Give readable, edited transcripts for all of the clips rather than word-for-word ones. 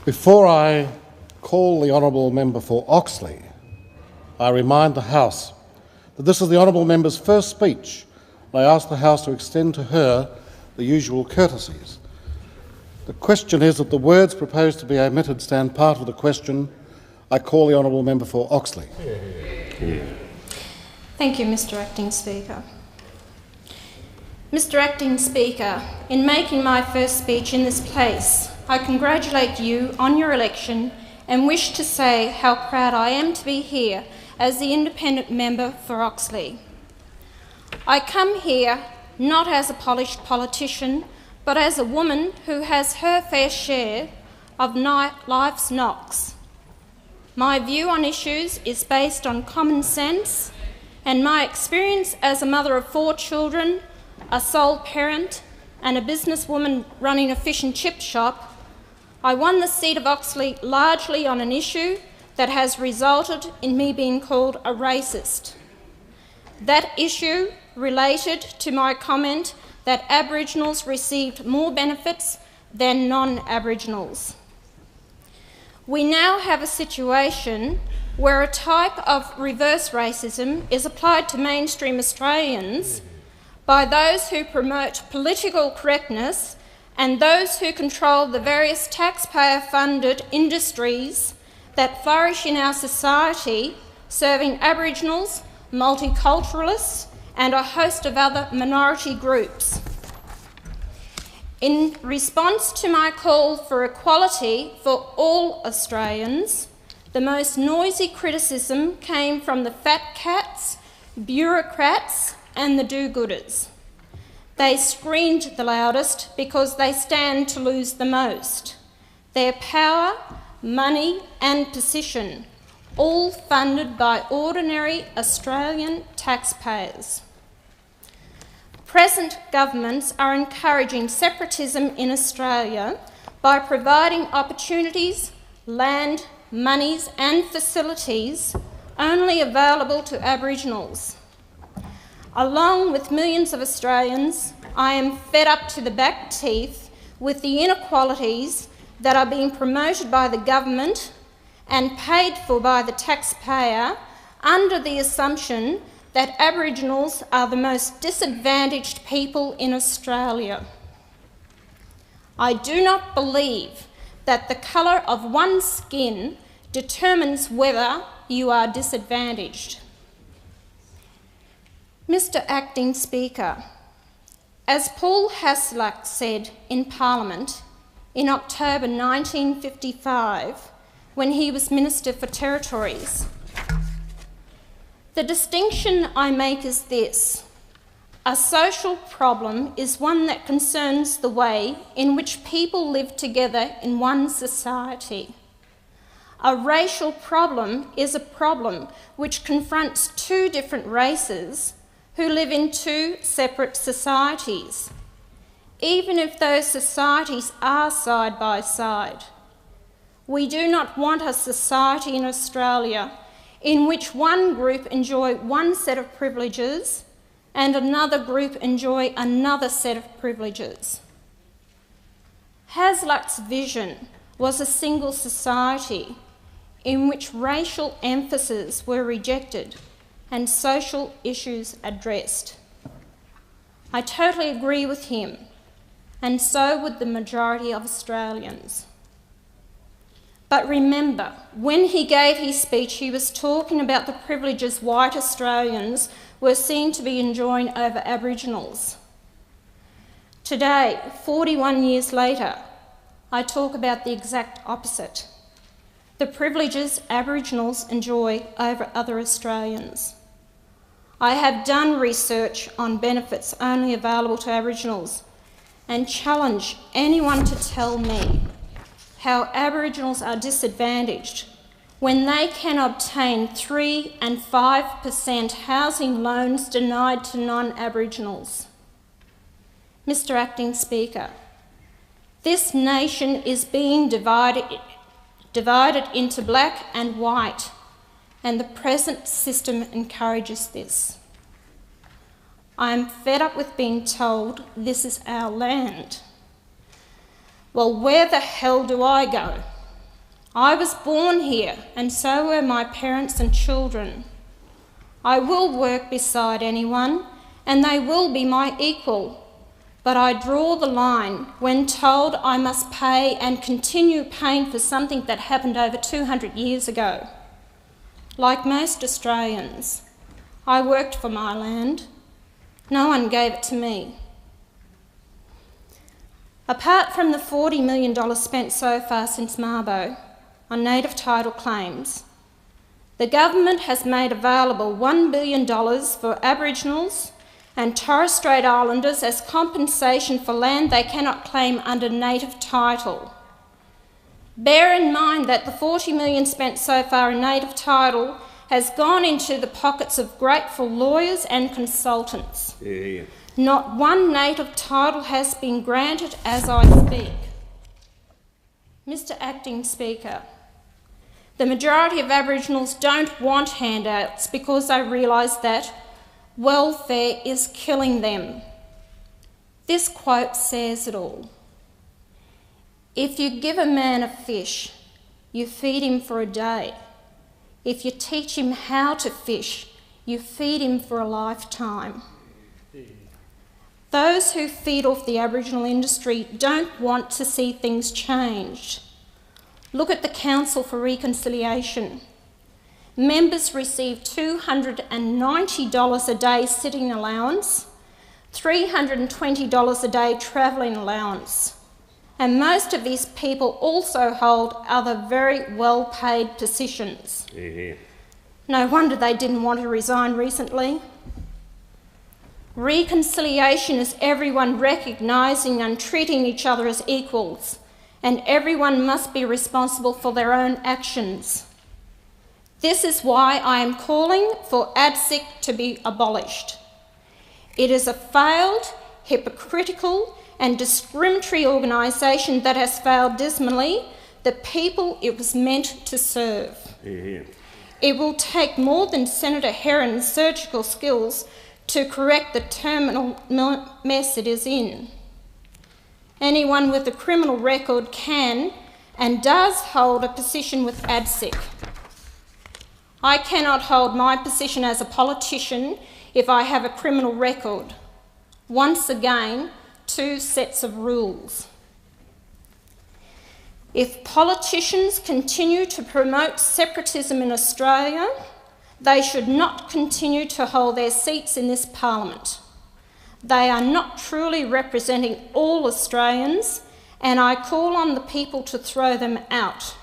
Before I call the Honourable Member for Oxley, I remind the House that this is the Honourable Member's first speech, and I ask the House to extend to her the usual courtesies. The question is that the words proposed to be omitted stand part of the question. I call the Honourable Member for Oxley. Thank you, Mr Acting Speaker. Mr Acting Speaker, in making my first speech in this place, I congratulate you on your election and wish to say how proud I am to be here as the independent member for Oxley. I come here not as a polished politician, but as a woman who has her fair share of life's knocks. My view on issues is based on common sense, and my experience as a mother of 4 children, a sole parent, and a businesswoman running a fish and chip shop, I won the seat of Oxley largely on an issue that has resulted in me being called a racist. That issue related to my comment that Aboriginals received more benefits than non-Aboriginals. We now have a situation where a type of reverse racism is applied to mainstream Australians by those who promote political correctness and those who control the various taxpayer-funded industries that flourish in our society, serving Aboriginals, multiculturalists, and a host of other minority groups. In response to my call for equality for all Australians, the most noisy criticism came from the fat cats, bureaucrats, and the do-gooders. They screamed the loudest because they stand to lose the most. Their power, money, and position, all funded by ordinary Australian taxpayers. Present governments are encouraging separatism in Australia by providing opportunities, land, monies, and facilities only available to Aboriginals. Along with millions of Australians, I am fed up to the back teeth with the inequalities that are being promoted by the government and paid for by the taxpayer under the assumption that Aboriginals are the most disadvantaged people in Australia. I do not believe that the colour of one's skin determines whether you are disadvantaged. Mr Acting Speaker, as Paul Hasluck said in Parliament in October 1955, when he was Minister for Territories, the distinction I make is this: a social problem is one that concerns the way in which people live together in one society. A racial problem is a problem which confronts 2 different races who live in 2 separate societies, even if those societies are side by side. We do not want a society in Australia in which one group enjoy one set of privileges and another group enjoy another set of privileges. Hasluck's vision was a single society in which racial emphases were rejected and social issues addressed. I totally agree with him, and so would the majority of Australians. But remember, when he gave his speech, he was talking about the privileges white Australians were seen to be enjoying over Aboriginals. Today, 41 years later, I talk about the exact opposite: the privileges Aboriginals enjoy over other Australians. I have done research on benefits only available to Aboriginals and challenge anyone to tell me how Aboriginals are disadvantaged when they can obtain 3% and 5% housing loans denied to non-Aboriginals. Mr Acting Speaker, this nation is being divided into black and white, and the present system encourages this. I am fed up with being told this is our land. Well, where the hell do I go? I was born here, and so were my parents and children. I will work beside anyone, and they will be my equal, but I draw the line when told I must pay and continue paying for something that happened over 200 years ago. Like most Australians, I worked for my land. No one gave it to me. Apart from the $40 million spent so far since Mabo on native title claims, the government has made available $1 billion for Aboriginals and Torres Strait Islanders as compensation for land they cannot claim under native title. Bear in mind that the $40 million spent so far in native title has gone into the pockets of grateful lawyers and consultants. Yeah. Not one native title has been granted as I speak. Mr. Acting Speaker, the majority of Aboriginals don't want handouts because they realise that welfare is killing them. This quote says it all. If you give a man a fish, you feed him for a day. If you teach him how to fish, you feed him for a lifetime. Those who feed off the Aboriginal industry don't want to see things changed. Look at the Council for Reconciliation. Members receive $290 a day sitting allowance, $320 a day travelling allowance, and most of these people also hold other very well-paid positions. Yeah. No wonder they didn't want to resign recently. Reconciliation is everyone recognising and treating each other as equals, and everyone must be responsible for their own actions. This is why I am calling for ADSIC to be abolished. It is a failed, hypocritical and discriminatory organisation that has failed dismally the people it was meant to serve. Yeah. It will take more than Senator Heron's surgical skills to correct the terminal mess it is in. Anyone with a criminal record can and does hold a position with ADSIC. I cannot hold my position as a politician if I have a criminal record. Once again, two sets of rules. If politicians continue to promote separatism in Australia, they should not continue to hold their seats in this Parliament. They are not truly representing all Australians, and I call on the people to throw them out.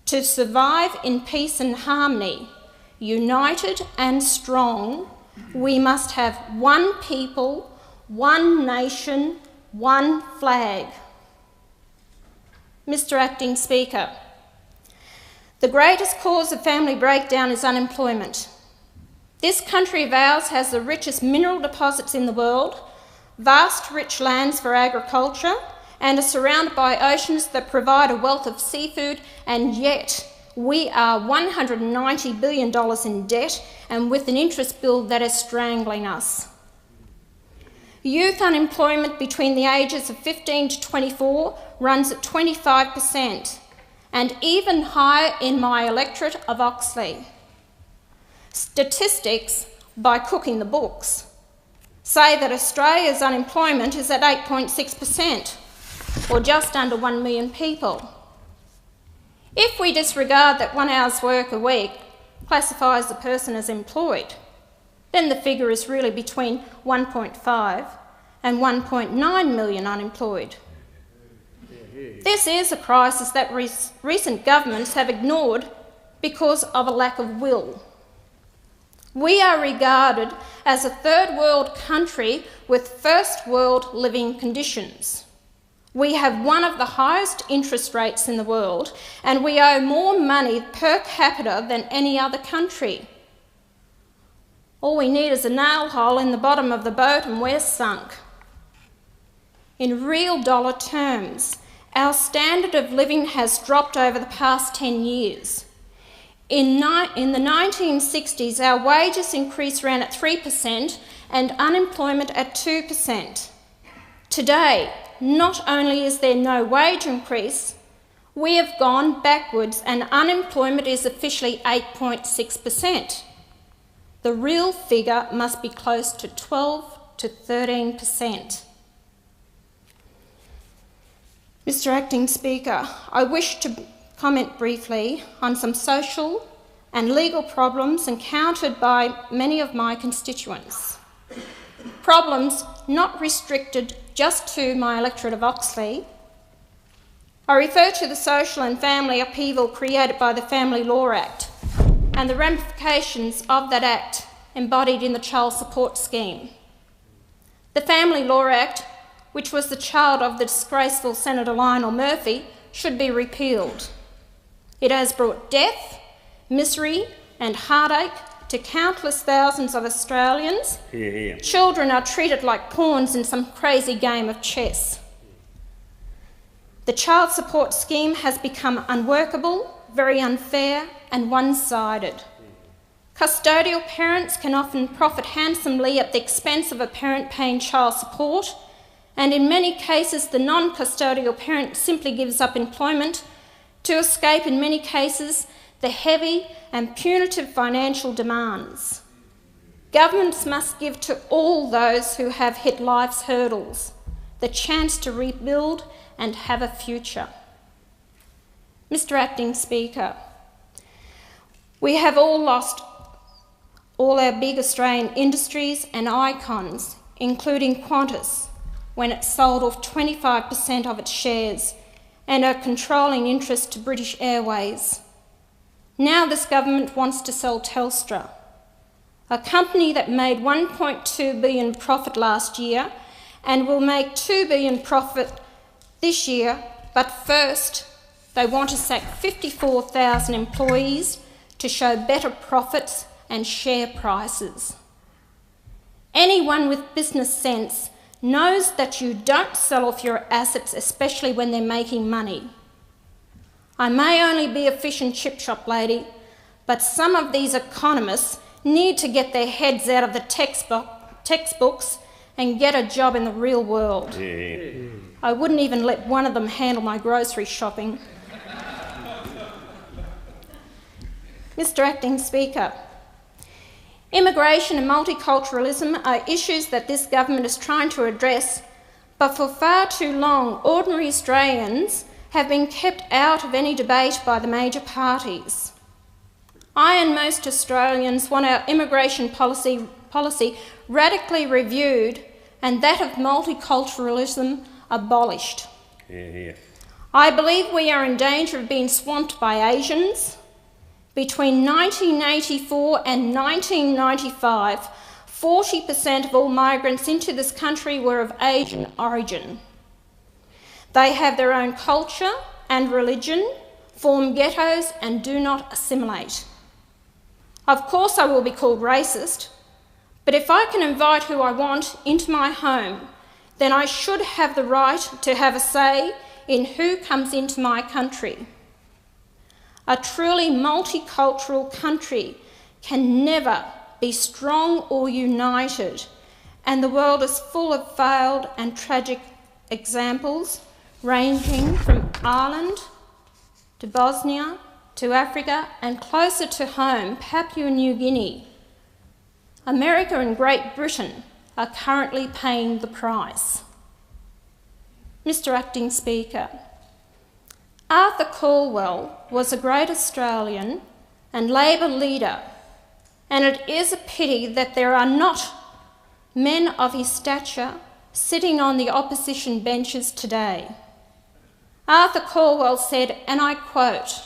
To survive in peace and harmony, united and strong, we must have one people, one nation, one flag. Mr. Acting Speaker, the greatest cause of family breakdown is unemployment. This country of ours has the richest mineral deposits in the world, vast rich lands for agriculture, and are surrounded by oceans that provide a wealth of seafood, and yet we are $190 billion in debt and with an interest bill that is strangling us. Youth unemployment between the ages of 15 to 24 runs at 25%, and even higher in my electorate of Oxley. Statistics, by cooking the books, say that Australia's unemployment is at 8.6%, or just under 1 million people. If we disregard that 1 hour's work a week classifies a person as employed, then the figure is really between 1.5 and 1.9 million unemployed. This is a crisis that recent governments have ignored because of a lack of will. We are regarded as a third world country with first world living conditions. We have one of the highest interest rates in the world, and we owe more money per capita than any other country. All we need is a nail hole in the bottom of the boat and we're sunk. In real dollar terms, our standard of living has dropped over the past 10 years. In the 1960s, our wages increase ran at 3% and unemployment at 2%. Today, not only is there no wage increase, We have gone backwards and unemployment is officially 8.6%. The real figure must be close to 12 to 13%. Mr. Acting Speaker, I wish to comment briefly on some social and legal problems encountered by many of my constituents. Problems not restricted just to my electorate of Oxley. I refer to the social and family upheaval created by the Family Law Act and the ramifications of that Act embodied in the Child Support Scheme. The Family Law Act, which was the child of the disgraceful Senator Lionel Murphy, should be repealed. It has brought death, misery and heartache to countless thousands of Australians. Hear, hear. Children are treated like pawns in some crazy game of chess. The child support scheme has become unworkable, very unfair and one-sided. Custodial parents can often profit handsomely at the expense of a parent paying child support, and in many cases the non-custodial parent simply gives up employment to escape, in many cases, the heavy and punitive financial demands. Governments must give to all those who have hit life's hurdles the chance to rebuild and have a future. Mr. Acting Speaker, we have all lost all our big Australian industries and icons, including Qantas, when it sold off 25% of its shares and a controlling interest to British Airways. Now this government wants to sell Telstra, a company that made $1.2 billion profit last year and will make $2 billion profit this year, but first they want to sack 54,000 employees to show better profits and share prices. Anyone with business sense knows that you don't sell off your assets, especially when they're making money. I may only be a fish and chip shop lady, but some of these economists need to get their heads out of the textbooks and get a job in the real world. Yeah. I wouldn't even let one of them handle my grocery shopping. Mr. Acting Speaker, immigration and multiculturalism are issues that this government is trying to address, but for far too long, ordinary Australians have been kept out of any debate by the major parties. I and most Australians want our immigration policy radically reviewed and that of multiculturalism abolished. Yeah. I believe we are in danger of being swamped by Asians. Between 1984 and 1995, 40% of all migrants into this country were of Asian origin. They have their own culture and religion, form ghettos and do not assimilate. Of course I will be called racist, but if I can invite who I want into my home, then I should have the right to have a say in who comes into my country. A truly multicultural country can never be strong or united, and the world is full of failed and tragic examples ranging from Ireland to Bosnia to Africa and closer to home, Papua New Guinea. America and Great Britain are currently paying the price. Mr. Acting Speaker, Arthur Calwell was a great Australian and Labor leader, and it is a pity that there are not men of his stature sitting on the opposition benches today. Arthur Calwell said, and I quote,